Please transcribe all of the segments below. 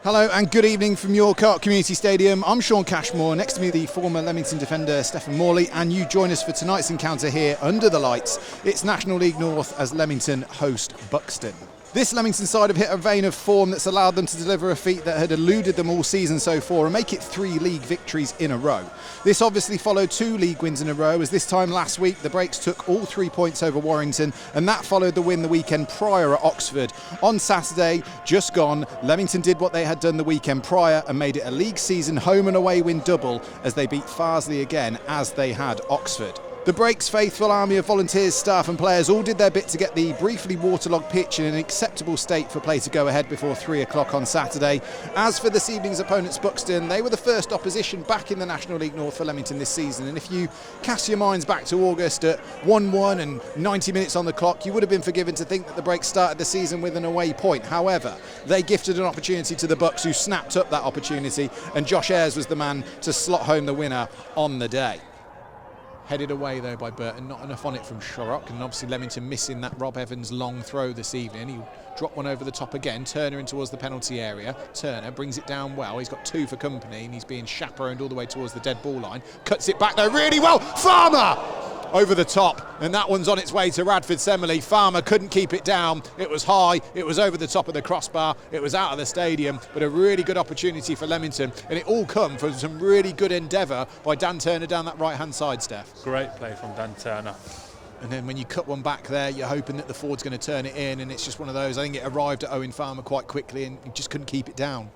Hello and good evening from York Community Stadium. I'm Shaun Cashmore, next to me the former Leamington defender Stephan Morley, and you join us for tonight's encounter here under the lights. It's National League North as Leamington host Buxton. This Leamington side have hit a vein of form that's allowed them to deliver a feat that had eluded them all season so far and make it 3 league victories in a row. This obviously followed 2 league wins in a row, as this time last week the Breaks took all 3 points over Warrington, and that followed the win the weekend prior at Oxford. On Saturday, just gone, Leamington did what they had done the weekend prior and made it a league season home and away win double as they beat Farsley again as they had Oxford. The Breaks' faithful army of volunteers, staff and players all did their bit to get the briefly waterlogged pitch in an acceptable state for play to go ahead before 3 o'clock on Saturday. As for this evening's opponents, Buxton, they were the first opposition back in the National League North for Leamington this season, and if you cast your minds back to August at 1-1 and 90 minutes on the clock, you would have been forgiven to think that the Breaks started the season with an away point. However, they gifted an opportunity to the Bucks, who snapped up that opportunity, and Josh Ayres was the man to slot home the winner on the day. Headed away though by Burton, not enough on it from Shorrock, and obviously Leamington missing that Rob Evans long throw this evening. He dropped one over the top again, Turner in towards the penalty area. Turner brings it down well, he's got 2 for company and he's being chaperoned all the way towards the dead ball line. Cuts it back though really well, Farmer! Over the top, and that one's on its way to Radford Semele. Farmer couldn't keep it down. It was high, it was over the top of the crossbar, it was out of the stadium, but a really good opportunity for Leamington, and it all come from some really good endeavour by Dan Turner down that right-hand side, Steph. Great play from Dan Turner. And then when you cut one back there, you're hoping that the forward's going to turn it in, and it's just one of those. I think it arrived at Owen Farmer quite quickly, and he just couldn't keep it down.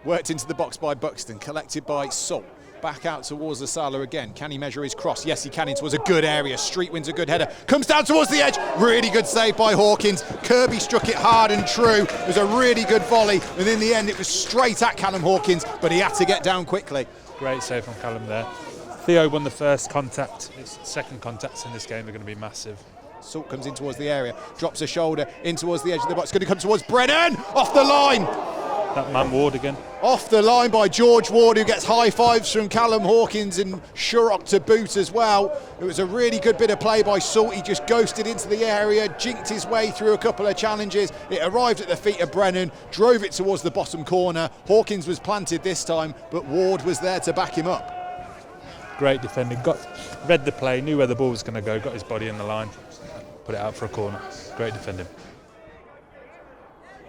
Worked into the box by Buxton, collected by Salt. Back out towards the Sala again. Can he measure his cross? Yes, he can. It was a good area. Street wins a good header. Comes down towards the edge. Really good save by Hawkins. Kirby struck it hard and true. It was a really good volley. And in the end, it was straight at Callum Hawkins, but he had to get down quickly. Great save from Callum there. Theo won the first contact. His second contacts in this game are going to be massive. Salt comes in towards the area. Drops a shoulder in towards the edge of the box. Going to come towards Brennan. Off the line. That man Ward again. Off the line by George Ward, who gets high fives from Callum Hawkins and Shorrock to boot as well. It was a really good bit of play by Salt. He just ghosted into the area, jinked his way through a couple of challenges. It arrived at the feet of Brennan, drove it towards the bottom corner. Hawkins was planted this time, but Ward was there to back him up. Great defending. Read the play, knew where the ball was going to go, got his body in the line, put it out for a corner. Great defending.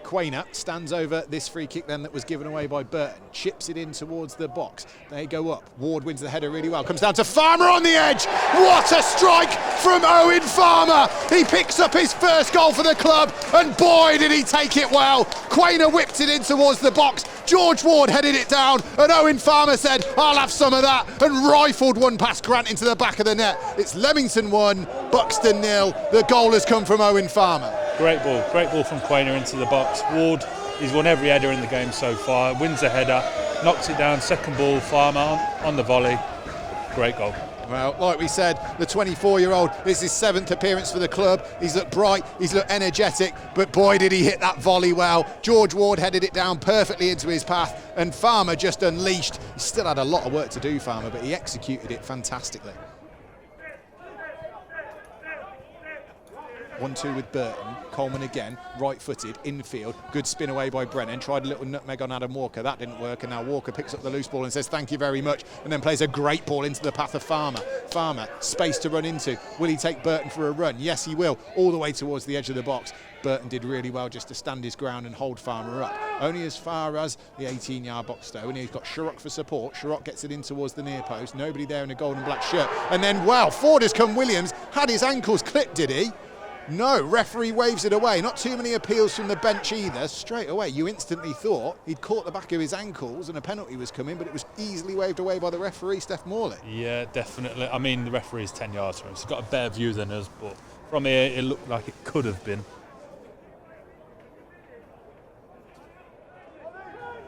Quainer stands over this free kick then that was given away by Burton, chips it in towards the box. They go up. Ward wins the header really well. Comes down to Farmer on the edge. What a strike from Owen Farmer. He picks up his first goal for the club, and boy did he take it well. Quainer whipped it in towards the box. George Ward headed it down, and Owen Farmer said, I'll have some of that, and rifled one past Grant into the back of the net. It's Leamington 1, Buxton 0. The goal has come from Owen Farmer. Great ball from Quainer into the box. Ward, he's won every header in the game so far, wins the header, knocks it down, second ball, Farmer on the volley. Great goal. Well, like we said, the 24-year-old, this is his 7th appearance for the club. He's looked bright, he's looked energetic, but boy did he hit that volley well. George Ward headed it down perfectly into his path, and Farmer just unleashed. He still had a lot of work to do, Farmer, but he executed it fantastically. 1-2 with Burton. Coleman again, right-footed, infield. Good spin away by Brennan. Tried a little nutmeg on Adam Walker. That didn't work, and now Walker picks up the loose ball and says thank you very much, and then plays a great ball into the path of Farmer. Farmer, space to run into. Will he take Burton for a run? Yes, he will. All the way towards the edge of the box. Burton did really well just to stand his ground and hold Farmer up. Only as far as the 18-yard box though, and he's got Shorrock for support. Shorrock gets it in towards the near post. Nobody there in a gold and black shirt. And then, wow, forward has come Williams. Had his ankles clipped, did he? No, referee waves it away. Not too many appeals from the bench either. Straight away, you instantly thought he'd caught the back of his ankles and a penalty was coming, but it was easily waved away by the referee, Steph Morley. Yeah, definitely. I mean, the referee's 10 yards from him. He's got a better view than us, but from here, it looked like it could have been.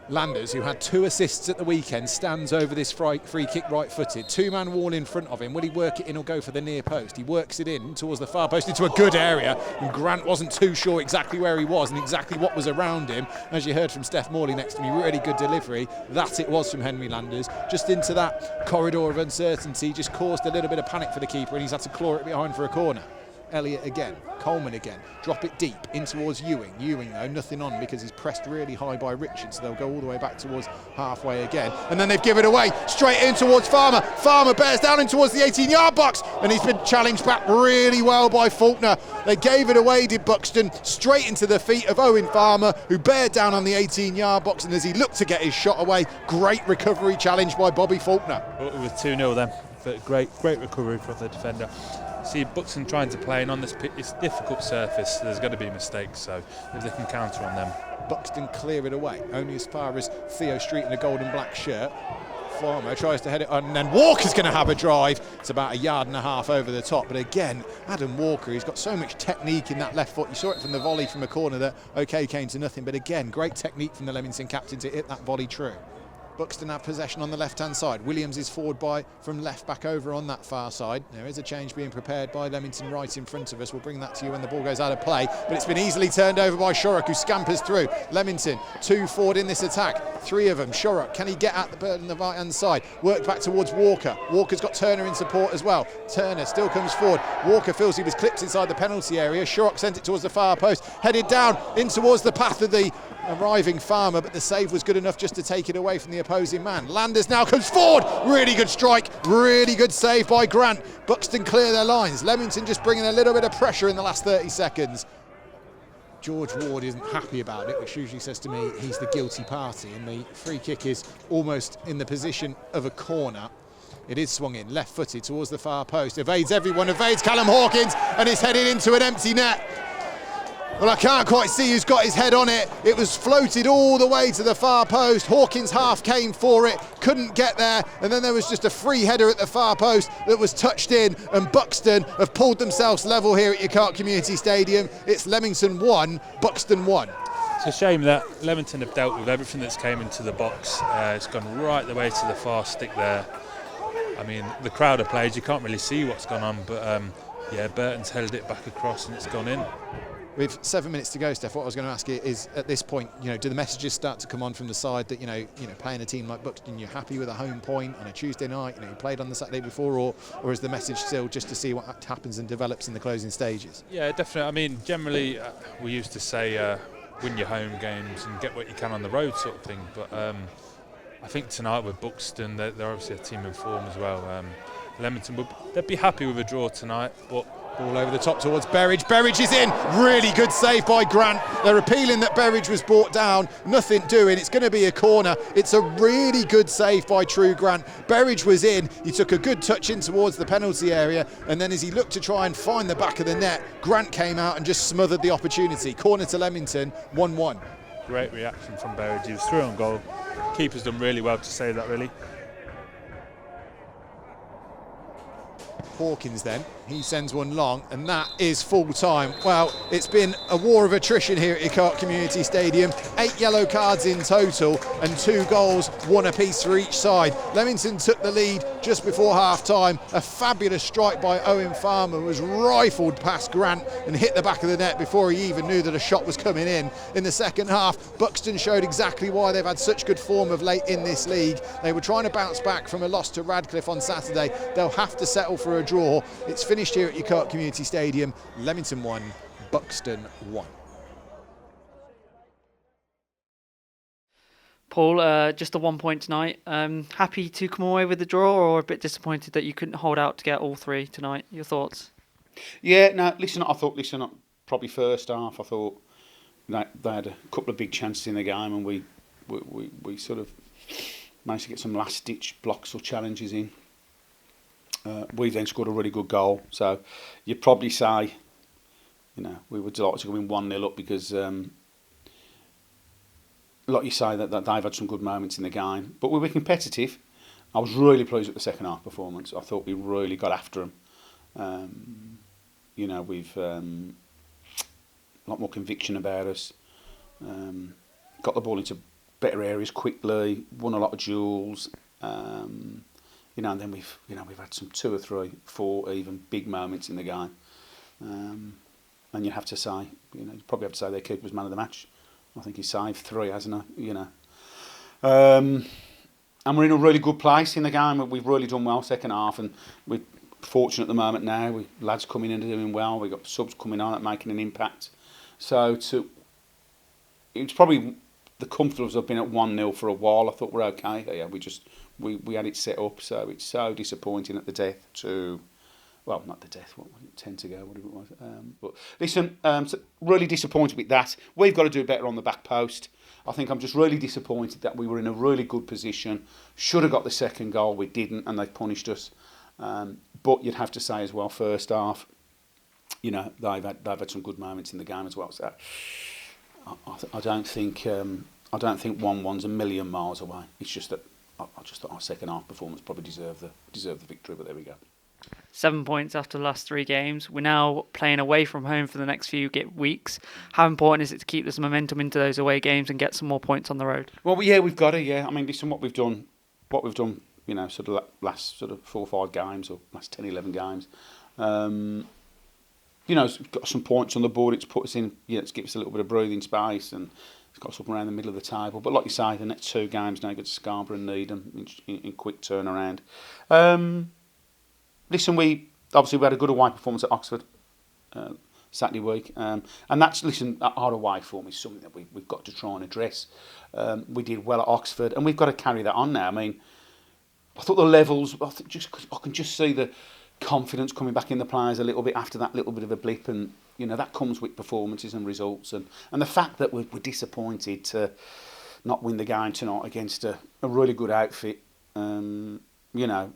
Landers, who had 2 assists at the weekend, stands over this free kick right-footed. 2-man wall in front of him. Will he work it in or go for the near post? He works it in towards the far post into a good area, and Grant wasn't too sure exactly where he was and exactly what was around him. As you heard from Steph Morley next to me, really good delivery. That it was from Henry Landers. Just into that corridor of uncertainty, just caused a little bit of panic for the keeper, and he's had to claw it behind for a corner. Elliott again, Coleman again, drop it deep in towards Ewing. Ewing though, nothing on because he's pressed really high by Richard, so they'll go all the way back towards halfway again. And then they've given it away, straight in towards Farmer. Farmer bears down in towards the 18-yard box, and he's been challenged back really well by Faulkner. They gave it away, did Buxton, straight into the feet of Owen Farmer, who bared down on the 18-yard box, and as he looked to get his shot away, great recovery challenge by Bobby Faulkner. It was 2-0 then, but great recovery from the defender. See Buxton trying to play, and on this pitch, it's a difficult surface, there's going to be mistakes, so if they can counter on them. Buxton clear it away, only as far as Theo Street in a gold and black shirt. Farmer tries to head it on, and then Walker's going to have a drive. It's about 1.5 yards over the top, but again, Adam Walker, he's got so much technique in that left foot. You saw it from the volley from a corner that, okay, came to nothing, but again, great technique from the Leamington captain to hit that volley true. Buxton have possession on the left-hand side. Williams is forward by from left back over on that far side. There is a change being prepared by Leamington right in front of us. We'll bring that to you when the ball goes out of play, but it's been easily turned over by Shorrock, who scampers through. Leamington, 2 forward in this attack, 3 of them. Shorrock, can he get at the bird on the right-hand side? Work back towards Walker. Walker's got Turner in support as well. Turner still comes forward. Walker feels he was clipped inside the penalty area. Shorrock sent it towards the far post, headed down in towards the path of the arriving Farmer, but the save was good enough just to take it away from the opposing man. Landers now comes forward, really good strike, really good save by Grant. Buxton clear their lines. Leamington just bringing a little bit of pressure in the last 30 seconds. George Ward isn't happy about it, which usually says to me he's the guilty party, and the free kick is almost in the position of a corner. It is swung in, left-footed towards the far post, evades everyone, evades Callum Hawkins, and is headed into an empty net. Well, I can't quite see who's got his head on it. It was floated all the way to the far post. Hawkins half came for it, couldn't get there, and then there was just a free header at the far post that was touched in, and Buxton have pulled themselves level here at Yukart Community Stadium. It's Leamington 1, Buxton 1. It's a shame that Leamington have dealt with everything that's came into the box. It's gone right the way to the far stick there. I mean, the crowd have played, you can't really see what's gone on, but yeah, Burton's held it back across and it's gone in. With 7 minutes to go, Steph, what I was going to ask you is, at this point, do the messages start to come on from the side that, playing a team like Buxton, you're happy with a home point on a Tuesday night, you played on the Saturday before, or is the message still just to see what happens and develops in the closing stages? Yeah, definitely. I mean, generally, we used to say win your home games and get what you can on the road sort of thing, but I think tonight with Buxton, they're obviously a team in form as well. Leamington, they'd be happy with a draw tonight, but ball over the top towards Berridge. Berridge is in. Really good save by Grant. They're appealing that Berridge was brought down. Nothing doing. It's going to be a corner. It's a really good save by True Grant. Berridge was in. He took a good touch in towards the penalty area, and then as he looked to try and find the back of the net, Grant came out and just smothered the opportunity. Corner to Leamington, 1-1. Great reaction from Berridge. He was through on goal. Keeper's done really well to save that, really. Hawkins then, he sends one long, and that is full time. Well, it's been a war of attrition here at Yukart Community Stadium. 8 yellow cards in total and 2 goals, 1 apiece for each side. Leamington took the lead just before half time. A fabulous strike by Owen Farmer was rifled past Grant and hit the back of the net before he even knew that a shot was coming in. In the second half, Buxton showed exactly why they've had such good form of late in this league. They were trying to bounce back from a loss to Radcliffe on Saturday. They'll have to settle for a draw. It's finished here at Yukart Community Stadium. Leamington 1, Buxton 1. Paul, just a 1 point tonight. Happy to come away with the draw, or a bit disappointed that you couldn't hold out to get all 3 tonight? Your thoughts? Yeah, no, I thought probably first half, I thought they had a couple of big chances in the game, and we sort of managed to get some last-ditch blocks or challenges in. We then scored a really good goal, so you'd probably say, we were delighted to go in 1-0 up because, like you say, that they've had some good moments in the game. But we were competitive. I was really pleased with the second half performance. I thought we really got after them. We've a lot more conviction about us. Got the ball into better areas quickly. Won a lot of duels. And then we've had some 2 or 3, 4 even big moments in the game, and you have to say, you probably have to say their keeper was man of the match. I think he saved 3, hasn't he? And we're in a really good place in the game. We've really done well second half, and fortunate at the moment now. We lads coming in and doing well. We've got subs coming on and making an impact. So it's probably the comfortables have been at 1-0 for a while. I thought we're okay. Yeah, we had it set up. So it's so disappointing at the death to. Well, not the death, what was it, 10 to go, whatever it was. But listen, so really disappointed with that. We've got to do better on the back post. I think I'm just really disappointed that we were in a really good position. Should have got the second goal, we didn't, and they punished us. But you'd have to say as well, first half, you know, they've had some good moments in the game as well. So I don't think 1-1's a million miles away. It's just that I just thought our second half performance probably deserved the victory. But there we go. 7 points after the last 3 games. We're now playing away from home for the next few weeks. How important is it to keep this momentum into those away games and get some more points on the road? Well, yeah, we've got to. Yeah, I mean, listen, what we've done, you know, sort of last sort of 4 or 5 games or last 10, 11 games. You know, it's got some points on the board. It's put us in. Yeah, it's given us a little bit of breathing space and it's got us up around the middle of the table. But like you say, the next 2 games now go to Scarborough and Needham in quick turnaround. Listen, we had a good away performance at Oxford Saturday week, and that's our away form is something that we've got to try and address. We did well at Oxford, and we've got to carry that on now. I mean, I thought the levels. I can just see the confidence coming back in the players a little bit after that little bit of a blip, and you know that comes with performances and results, and the fact that we're disappointed to not win the game tonight against a really good outfit. You know.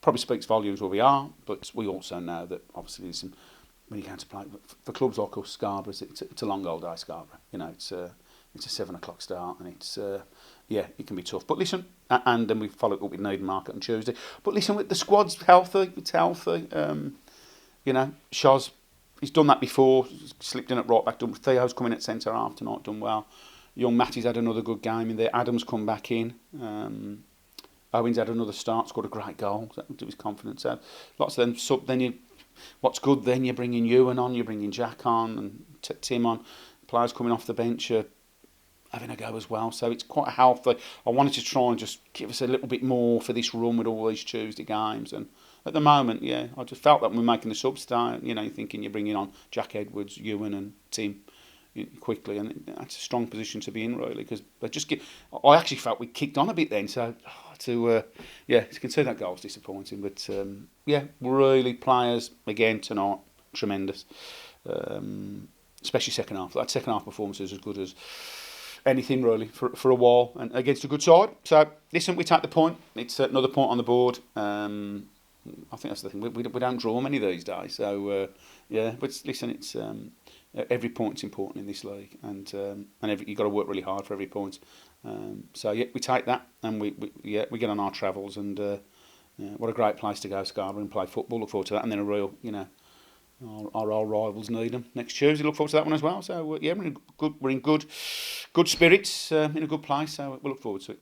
Probably speaks volumes where we are, but we also know that obviously there's some when you go to play for clubs like us, Scarborough, it's a long old day, Scarborough. You know, it's a 7 o'clock start, and it can be tough. But listen, and then we follow it up with Needham Market on Tuesday. But listen, the squad's healthy. It's healthy. You know, Shaw's he's done that before. Slipped in at right back. Theo's coming at centre half tonight. Done well. Young Matty's had another good game in there. Adams come back in. Owen's had another start, scored a great goal to his confidence. So lots of them sub. Then what's good? Then you're bringing Ewan on, you're bringing Jack on, and Tim on. Players coming off the bench are having a go as well. So it's quite healthy. I wanted to try and just give us a little bit more for this run with all these Tuesday games. And at the moment, yeah, I just felt that when we're making the subs start, you know, you're thinking you're bringing on Jack Edwards, Ewan, and Tim quickly, and that's a strong position to be in, really, because I actually felt we kicked on a bit then. So to concede that goal was disappointing, but really players again tonight tremendous, especially second half. That second half performance is as good as anything really for a while and against a good side. So listen, we take the point. It's another point on the board. I think that's the thing. We don't draw many these days. So but listen, it's. Every point's important in this league, and you've got to work really hard for every point. So we take that, and we get on our travels, and what a great place to go, Scarborough, and play football. Look forward to that, and then a real, you know, our rivals Needham next Tuesday. Look forward to that one as well. So we're in good spirits, in a good place. So we'll look forward to it.